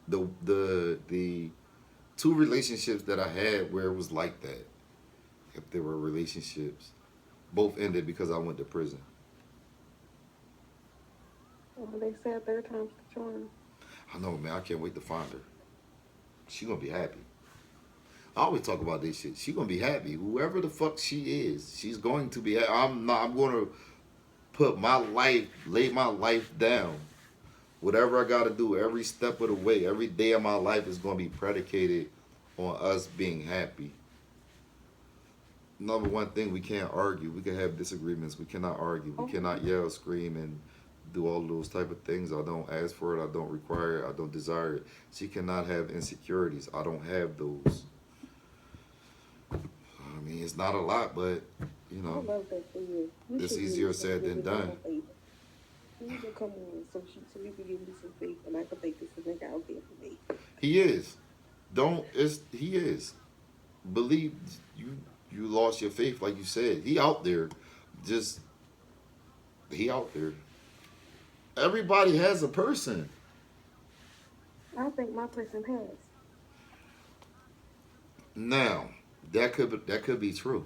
The two relationships that I had where it was like that, if there were relationships, both ended because I went to prison. Well, they said third time's the charm. I know, man. I can't wait to find her. She gonna be happy. I always talk about this shit. She gonna be happy. Whoever the fuck she is, she's going to be. I'm not. I'm gonna put my life, lay my life down. Whatever I gotta do, every step of the way, every day of my life is gonna be predicated on us being happy. Number one thing, we can't argue. We can have disagreements. We cannot argue. We cannot yell, scream, and do all those type of things. I don't ask for it. I don't require it. I don't desire it. She cannot have insecurities. I don't have those. I mean, it's not a lot, but you I know, love that for you. it's easier said than done. You need to come on so you can give me some faith and I can think this nigga out there for me. He is. Don't. He is. Believe you. You lost your faith, like you said. He out there. Just he out there. Everybody has a person. I think my person passed. Now, that could be true.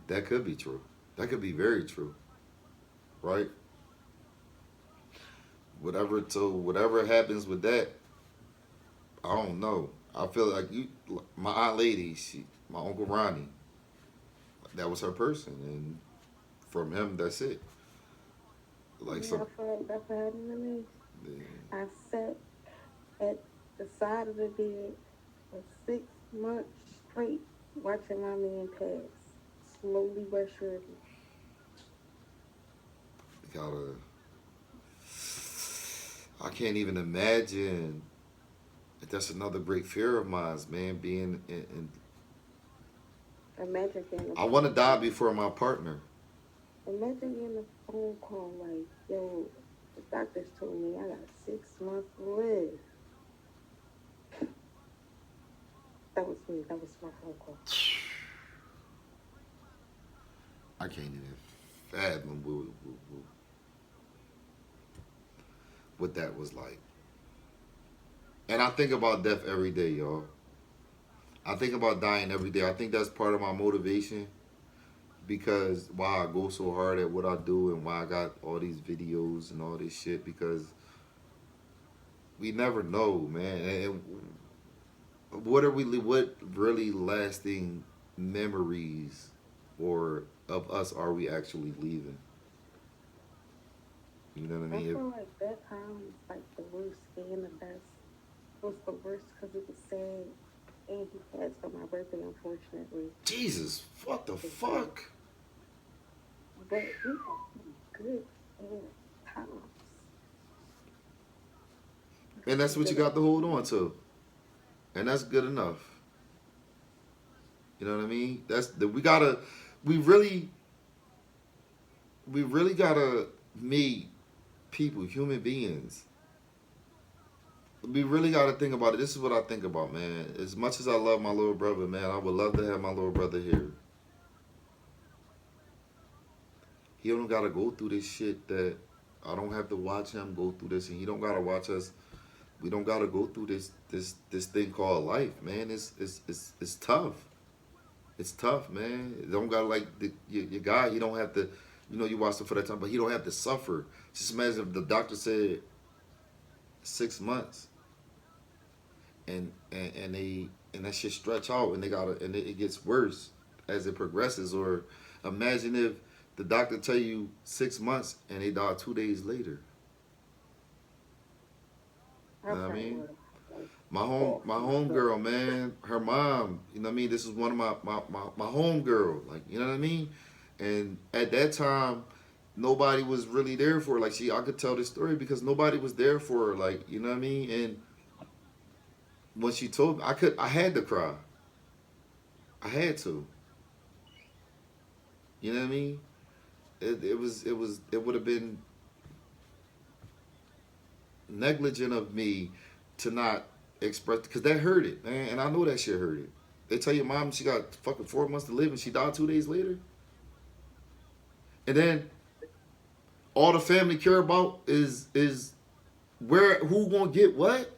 That could be true. That could be very true. Right? Whatever happens with that, I don't know. I feel like my aunt lady, my uncle Ronnie, that was her person, and from him, that's it. Like That's what happened to me. I sat at the side of the bed for 6 months straight watching my man pass. Slowly but surely. gotta. I can't even imagine. That's another great fear of mine, man. Being in Imagine getting I want to die before my partner. Imagine getting a phone call like, yo, the doctors told me I got 6 months to live. That was me. That was my phone call. I can't even fathom what that was like. And I think about death every day, y'all. I think about dying every day. I think that's part of my motivation because why I go so hard at what I do and why I got all these videos and all this shit because we never know, man. And what really lasting memories or of us are we actually leaving? You know what I I mean? feel like that time was like the worst and the best. It was the worst because it was sad. And he passed on my birthday, unfortunately. Jesus, what the fuck? But we had some good times. And that's what you got to hold on to. And that's good enough. You know what I mean? We really gotta meet people, human beings. We really gotta think about it. This is what I think about, man. As much as I love my little brother, man, I would love to have my little brother here. He don't gotta go through this shit that I don't have to watch him go through this, and he don't gotta watch us. We don't gotta go through this thing called life, man. It's tough. It's tough, man. You don't gotta like your guy. He don't have to. You know, you watch him for that time, but he don't have to suffer. Just imagine if the doctor said 6 months, and that shit stretch out, and it gets worse as it progresses. Or imagine if the doctor tell you 6 months and they die 2 days later. You know what I mean? My home girl, man, her mom, you know what I mean? This is one of my home girl, like, you know what I mean? And at that time, nobody was really there for her. Like, I could tell this story because nobody was there for her, like, you know what I mean? And when she told me, I had to cry. I had to. You know what I mean? It would have been negligent of me to not express, because that hurt it, man, and I know that shit hurt it. They tell your mom she got fucking 4 months to live and she died 2 days later, and then all the family care about is where who gonna get what.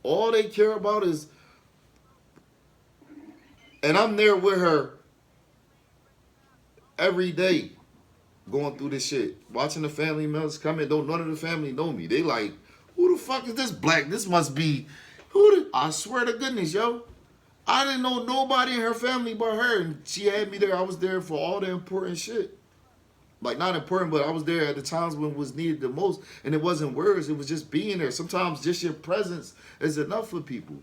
All they care about is, and I'm there with her every day, going through this shit, watching the family members come in. Don't none of the family know me. They like, who the fuck is this black? This must be who? I swear to goodness, yo. I didn't know nobody in her family but her, and she had me there. I was there for all the important shit. Like, not important, but I was there at the times when it was needed the most. And it wasn't words, it was just being there. Sometimes just your presence is enough for people.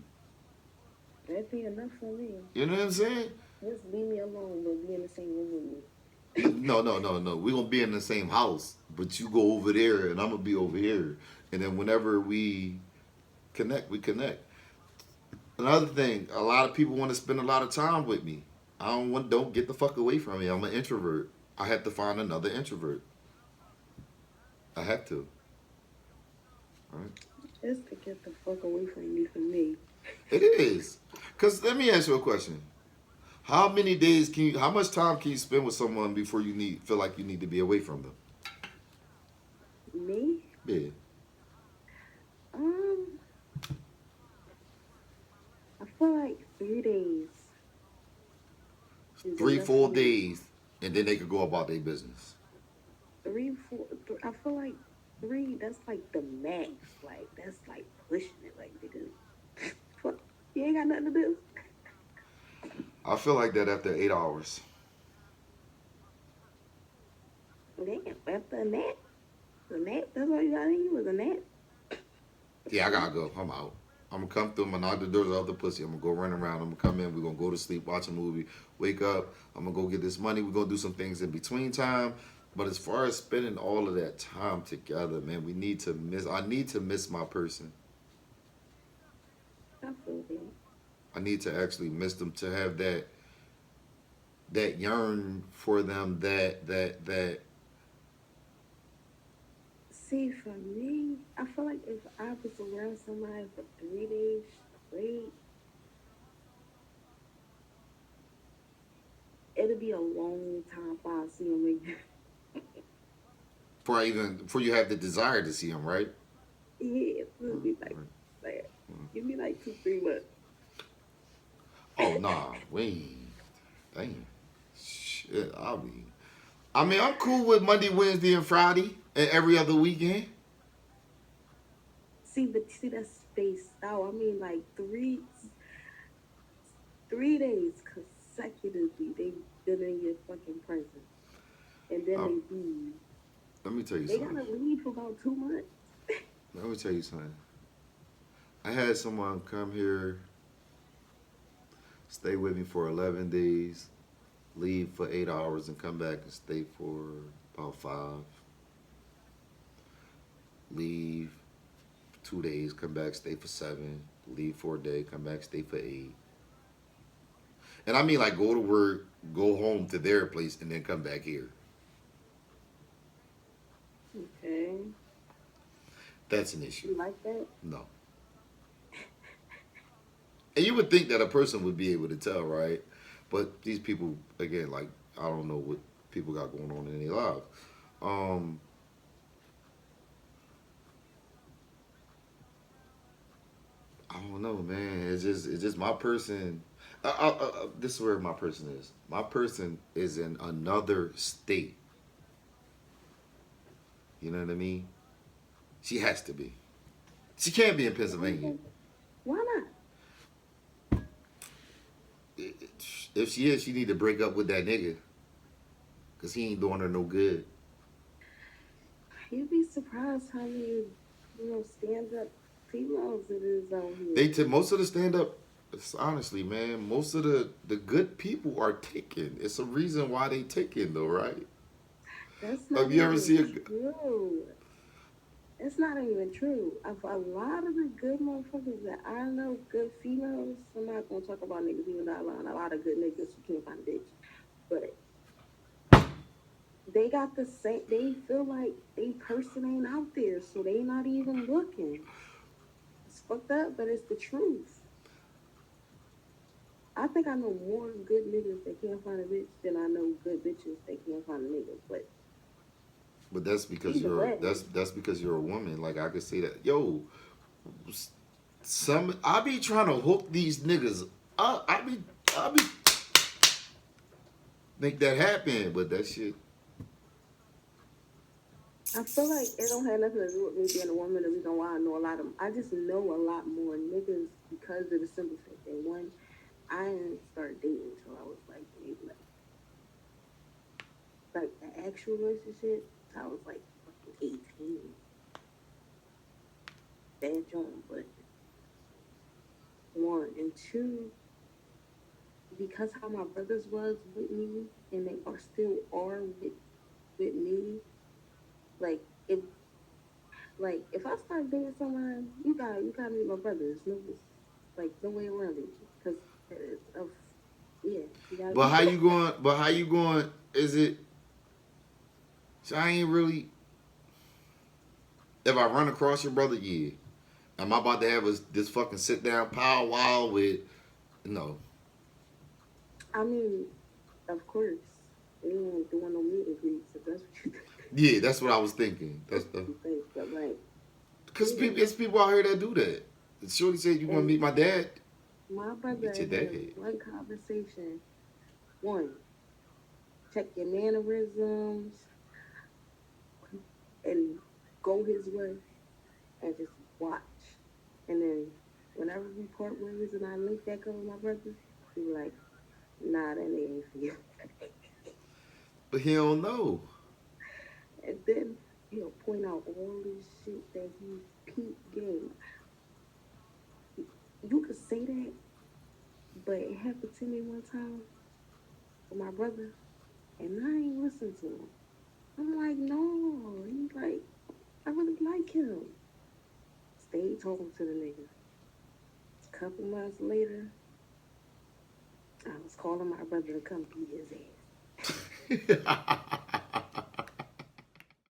That'd be enough for me. You know what I'm saying? Just leave me alone, but be in the same room with me. No. We're going to be in the same house, but you go over there and I'm going to be over here. And then whenever we connect, we connect. Another thing, a lot of people want to spend a lot of time with me. Don't get the fuck away from me. I'm an introvert. I have to find another introvert. I have to. All right? Just to get the fuck away from me. It is. Because let me ask you a question. How much time can you spend with someone before you feel like you need to be away from them? Me? Yeah. I feel like 3 days. 3 full days, and then they could go about their business. 3, 4. I feel like 3. That's like the max. Like that's like pushing it. Like nigga, fuck, you ain't got nothing to do. I feel like that after 8 hours. Damn, after a nap, that's all you got in you is a nap. Yeah, I gotta go. I'm out. I'm gonna come through. I'm gonna knock the doors off the pussy. I'm gonna go run around. I'm gonna come in. We're gonna go to sleep, watch a movie, wake up. I'm gonna go get this money. We're gonna do some things in between time. But as far as spending all of that time together, man, I need to miss my person. I feel that. I need to actually miss them, to have that yearn for them, that. See, for me, I feel like if I was around somebody for 3 days straight, it'll be a long time before I see them again. Before you have the desire to see them, right? Yeah, it'll be like, give me like 2, 3 months. Oh nah, wait, damn, shit. I'm cool with Monday, Wednesday, and Friday, and every other weekend. See, that's spaced out. I mean, like 3 days consecutively, they've been in your fucking presence, and then Um, they leave. Let me tell you They something. gotta leave for about 2 months. Let me tell you something. I had someone come here, stay with me for 11 days, leave for 8 hours, and come back and stay for about 5. Leave 2 days, come back, stay for 7. Leave for a day, come back, stay for 8. And I mean, like, go to work, go home to their place, and then come back here. Okay. That's an issue. You like that? No. And you would think that a person would be able to tell, right? But these people, again, like, I don't know what people got going on in their lives. I don't know, man. It's just my person. This is where my person is. My person is in another state. You know what I mean? She has to be. She can't be in Pennsylvania. Why not? If she is, she need to break up with that nigga, cause he ain't doing her no good. You'd be surprised how many stand up females it is out here. They most of the stand up. Honestly, man, most of the good people are taken. It's a reason why they taken though, right? That's Have not you ever even seen a? true. It's not even true. Of a lot of the good motherfuckers that I know, good females, I'm not gonna talk about niggas, even though I learned a lot of good niggas who can't find a bitch. But they got the same, they feel like they person ain't out there, so they not even looking. It's fucked up, but it's the truth. I think I know more good niggas that can't find a bitch than I know good bitches that can't find a nigga. But But that's because either you're way, that's because you're a woman. Like I could say that, yo, some I be trying to hook these niggas up. I be make that happen, but that shit. I feel like it don't have nothing to do with me being a woman. The reason why I know a lot of, I just know a lot more niggas because of the simple fact that one, I didn't start dating until I was like maybe like an actual relationship. So I was like fucking 18. Bad joint, but one and two, because how my brothers was with me and they are still are with me. Like if if I start dating someone, you gotta meet my brothers. No, it's like no way around it. Because of yeah, you gotta But be. how you going? But how you going? Is it? So I ain't really. If I run across your brother, yeah. Am I about to have this fucking sit down powwow with? No. I mean, of course, we ain't doing no meet and greets if that's what you Yeah, that's what I was thinking. That's the think. But like, because yeah, people, it's people out here that do that. Shorty said, "You want to and meet my dad? my Meet your brother dad." has one conversation. One, check your mannerisms and go his way and just watch. And then whenever we part ways and I link back up with my brother, he be like, nah, that nigga ain't for you. But he don't know. And then he'll point out all this shit that he peep game. You could say that, but it happened to me one time with my brother, and I ain't listen to him. I'm like, no. He's like, I really like him. Stayed talking to the nigga. A couple months later, I was calling my brother to come beat his ass.